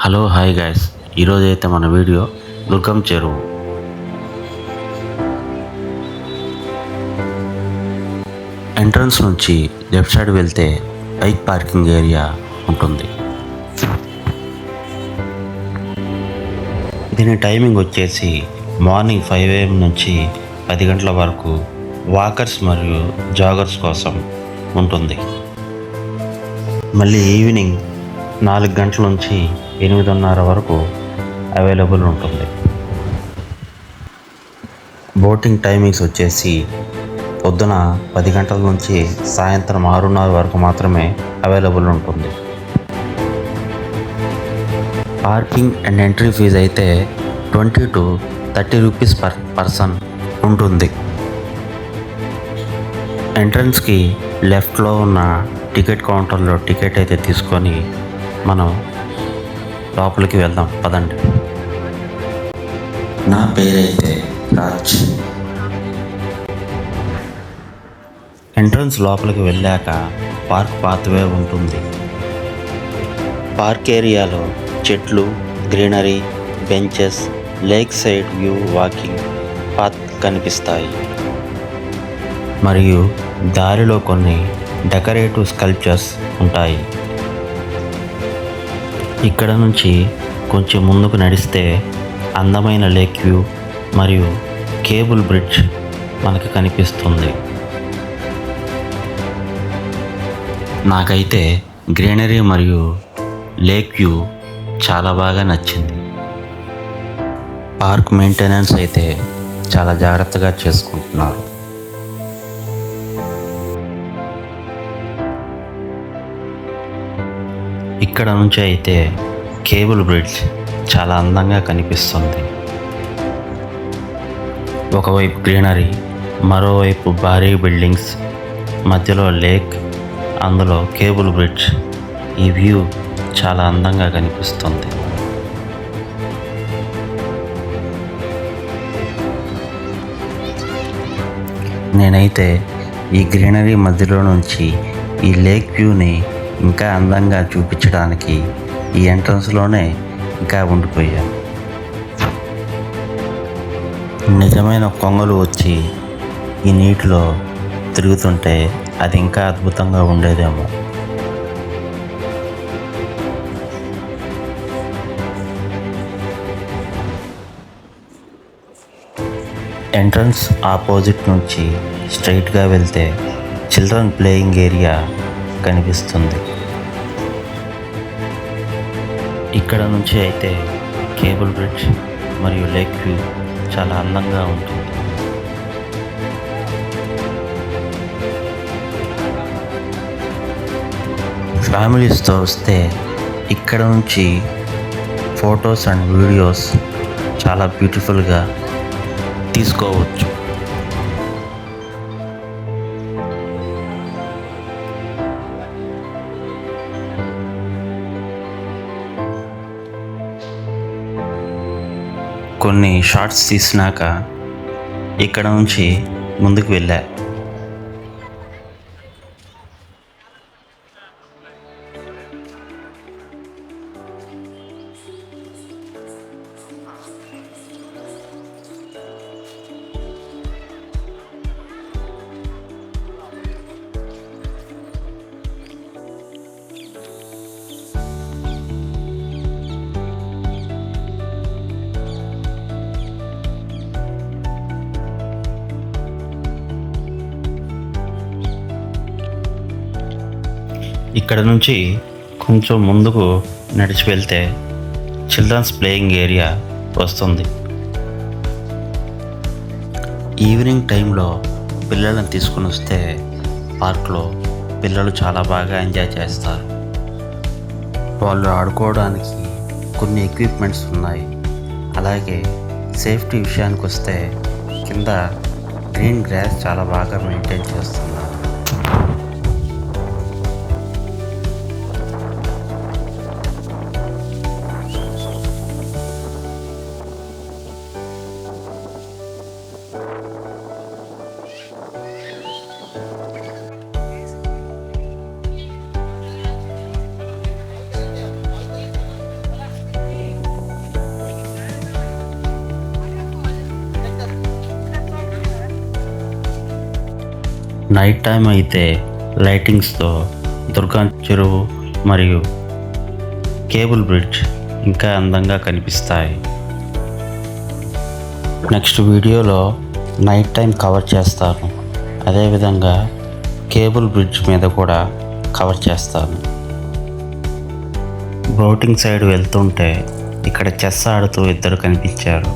Hello hi guys. ఈరోజు అయితే మన వీడియో దుర్గం చెరువు. ఎంట్రన్స్ నుంచి లెఫ్ట్ సైడ్ వెళ్తే బైక్ పార్కింగ్ ఏరియా ఉంటుంది. దీని టైమింగ్ వచ్చేసి మార్నింగ్ 5 AM నుంచి 10 గంటల వరకు వాకర్స్ మరియు జాగర్స్ కోసం ఉంటుంది. మళ్ళీ ఈవినింగ్ 4 గంటల నుంచి 8:30 వరకు అవైలబుల్ ఉంటుంది. బోటింగ్ టైమింగ్స్ వచ్చేసి పొద్దున 10 గంటల నుంచి సాయంత్రం 6:30 వరకు మాత్రమే అవైలబుల్ ఉంటుంది. పార్కింగ్ అండ్ ఎంట్రీ ఫీజు అయితే 20 to 30 రూపీస్ పర్ పర్సన్ ఉంటుంది. ఎంట్రన్స్కి లెఫ్ట్లో ఉన్న టికెట్ కౌంటర్లో టికెట్ అయితే తీసుకొని మనం లోపలికి వెళ్దాం పదండి. నా పేరైతే రాజ్. ఎంట్రన్స్ లోపలికి వెళ్ళాక పార్క్ పాత్వే ఉంటుంది. పార్క్ ఏరియాలో చెట్లు, greenery, benches, lake side view walking path కనిపిస్తాయి. మరియు దారిలో కొన్ని డెకరేటివ్ స్కల్ప్చర్స్ ఉంటాయి. ఇక్కడ నుంచి కొంచెం ముందుకు నడిస్తే అందమైన లేక్ వ్యూ మరియు కేబుల్ బ్రిడ్జ్ మనకు కనిపిస్తుంది. నాకైతే గ్రీనరీ మరియు లేక్ వ్యూ చాలా బాగా నచ్చింది. పార్క్ మెయింటెనెన్స్ అయితే చాలా జాగ్రత్తగా చేసుకుంటున్నారు. ఇక్కడ నుంచి అయితే కేబుల్ బ్రిడ్జ్ చాలా అందంగా కనిపిస్తుంది. ఒకవైపు గ్రీనరీ, మరోవైపు భారీ బిల్డింగ్స్, మధ్యలో లేక్, అందులో కేబుల్ బ్రిడ్జ్. ఈ వ్యూ చాలా అందంగా కనిపిస్తుంది. నేనైతే ఈ గ్రీనరీ మధ్యలో నుంచి ఈ లేక్ వ్యూని ఇంకా అందంగా చూపించడానికి ఈ ఎంట్రన్స్లోనే ఇంకా ఉండిపోయాను. నిజమైన కొంగలు వచ్చి ఈ నీటిలో తిరుగుతుంటే అది ఇంకా అద్భుతంగా ఉండేదేమో. ఎంట్రన్స్ ఆపోజిట్ నుంచి స్ట్రైట్గా వెళ్తే చిల్డ్రన్ ప్లేయింగ్ ఏరియా కనిపిస్తుంది. ఇక్కడ నుంచి అయితే కేబుల్ బ్రిడ్జ్ మరియు లేక్ వ్యూ చాలా అందంగా ఉంటుంది. ఫ్యామిలీస్తో వస్తే ఇక్కడ నుంచి ఫొటోస్ అండ్ వీడియోస్ చాలా బ్యూటిఫుల్గా తీసుకోవచ్చు. కొన్ని షార్ట్స్ తీసినాక ఇక్కడ నుంచి ముందుకు వెళ్ళా. ఇక్కడ నుంచి కొంచెం ముందుకు నడిచి వెళ్తే చిల్డ్రన్స్ ప్లేయింగ్ ఏరియా వస్తుంది. ఈవినింగ్ టైంలో పిల్లలను తీసుకుని వస్తే పార్క్లో పిల్లలు చాలా బాగా ఎంజాయ్ చేస్తారు. వాళ్ళు ఆడుకోవడానికి కొన్ని ఎక్విప్మెంట్స్ ఉన్నాయి. అలాగే సేఫ్టీ విషయానికి వస్తే కింద గ్రీన్ గ్రాస్ చాలా బాగా మెయింటైన్ చేస్తున్నారు. నైట్ టైం అయితే లైటింగ్స్తో దుర్గా చెరువు మరియు కేబుల్ బ్రిడ్జ్ ఇంకా అందంగా కనిపిస్తాయి. నెక్స్ట్ వీడియోలో నైట్ టైం కవర్ చేస్తాను. అదేవిధంగా కేబుల్ బ్రిడ్జ్ మీద కూడా కవర్ చేస్తాను. బోటింగ్ సైడ్ వెళ్తుంటే ఇక్కడ చెస్ ఆడుతూ ఇద్దరు కనిపించారు.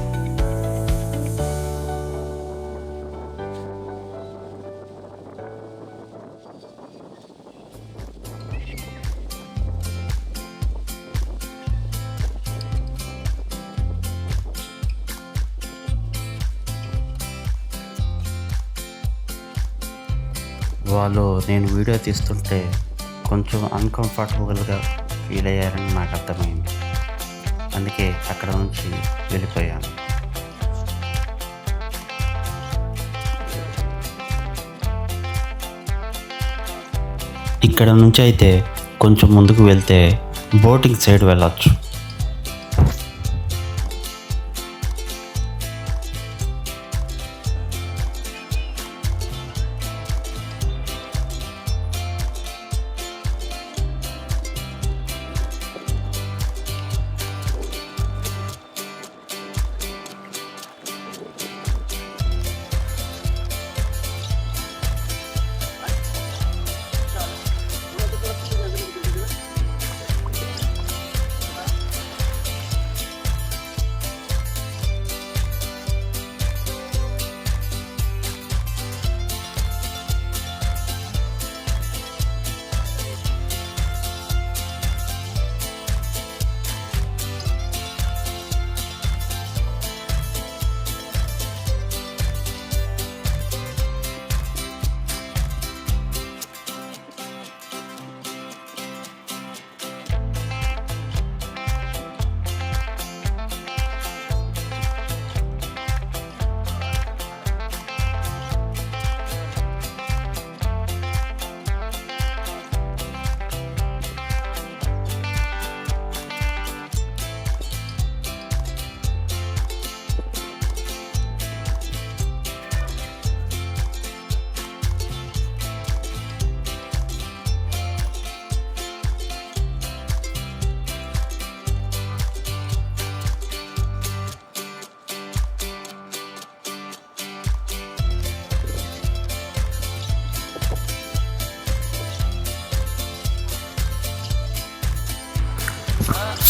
వాళ్ళు నేను వీడియో తీస్తుంటే కొంచెం అన్కంఫర్టబుల్గా ఫీల్ అయ్యారని నాకు అర్థమైంది. అందుకే అక్కడ నుంచి వెళ్ళిపోయాను. ఇక్కడ నుంచి అయితే కొంచెం ముందుకు వెళ్తే బోటింగ్ సైడ్ వెళ్ళొచ్చు.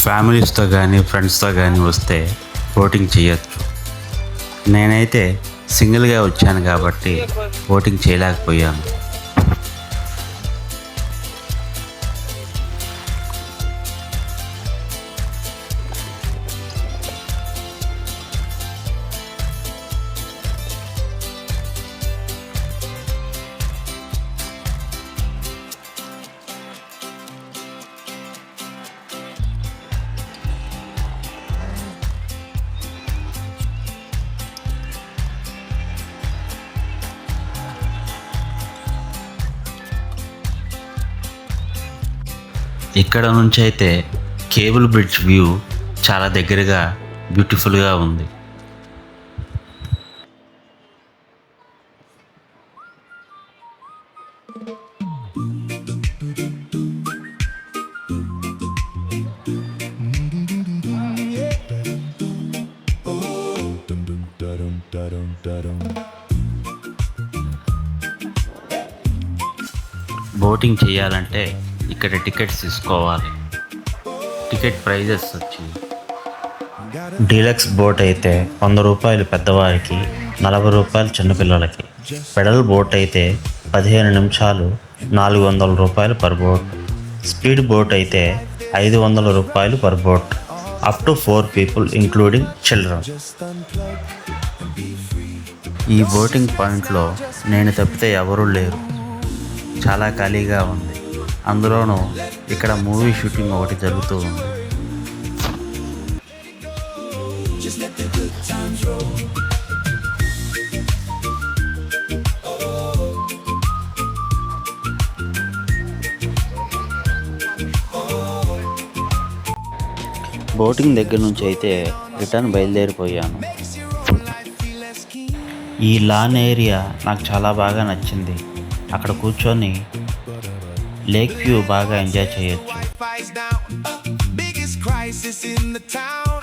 ఫ్యామిలీస్తో కానీ ఫ్రెండ్స్తో కానీ వస్తే బోటింగ్ చేయొచ్చు. నేనైతే సింగిల్గా వచ్చాను కాబట్టి బోటింగ్ చేయలేకపోయాను. ఇక్కడ నుంచి అయితే కేబుల్ బ్రిడ్జ్ వ్యూ చాలా దగ్గరగా బ్యూటిఫుల్గా ఉంది. బోటింగ్ చేయాలంటే ఇక్కడ టికెట్స్ తీసుకోవాలి. టికెట్ ప్రైజెస్ వచ్చి డీలక్స్ బోట్ అయితే 100 రూపాయలు పెద్దవారికి, 40 రూపాయలు చిన్నపిల్లలకి. పెడల్ బోట్ అయితే 15 నిమిషాలు 400 రూపాయలు పర్ బోట్. స్పీడ్ బోట్ అయితే 500 రూపాయలు per boat. Up to 4 people including children. ఈ బోటింగ్ పాయింట్లో నేను తప్పితే ఎవరూ లేరు. చాలా ఖాళీగా ఉంది. అందులోనూ ఇక్కడ మూవీ షూటింగ్ ఒకటి జరుగుతూ ఉంది. బోటింగ్ దగ్గర నుంచి అయితే రిటర్న్ బయలుదేరిపోయాను. ఈ లాన్ ఏరియా నాకు చాలా బాగా నచ్చింది. అక్కడ కూర్చొని లేక్ వ్యూ బాగా ఎంజాయ్ చేయొచ్చు. Wi-Fi's down. Biggest crisis in the town.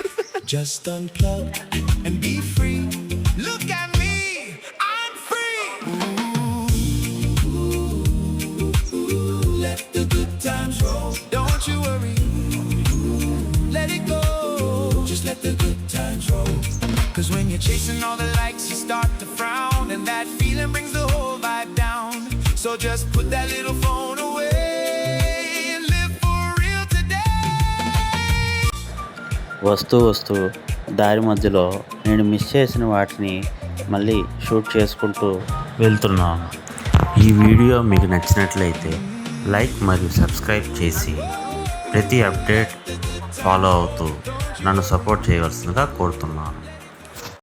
Just unplug and be free. Look at me, I'm free. Let the good times roll. Don't you worry. Let it go. Just let the good times roll. 'Cause when you're chasing all the likes, you start to frown, and that feeling brings the whole vibe down. So just put that little phone away and live for real today. వస్తూ దారి మధ్యలో నేను miss చేసిన వాటిని మళ్ళీ shoot చేసుకుంటూ వెళ్తున్నాను. ఈ వీడియో మీకు నచ్చినట్లయితే లైక్ మరియు సబ్స్క్రైబ్ చేసి ప్రతి అప్డేట్ ఫాలో అవుతూ నన్ను సపోర్ట్ చేయవలసిందిగా కోరుతున్నాను.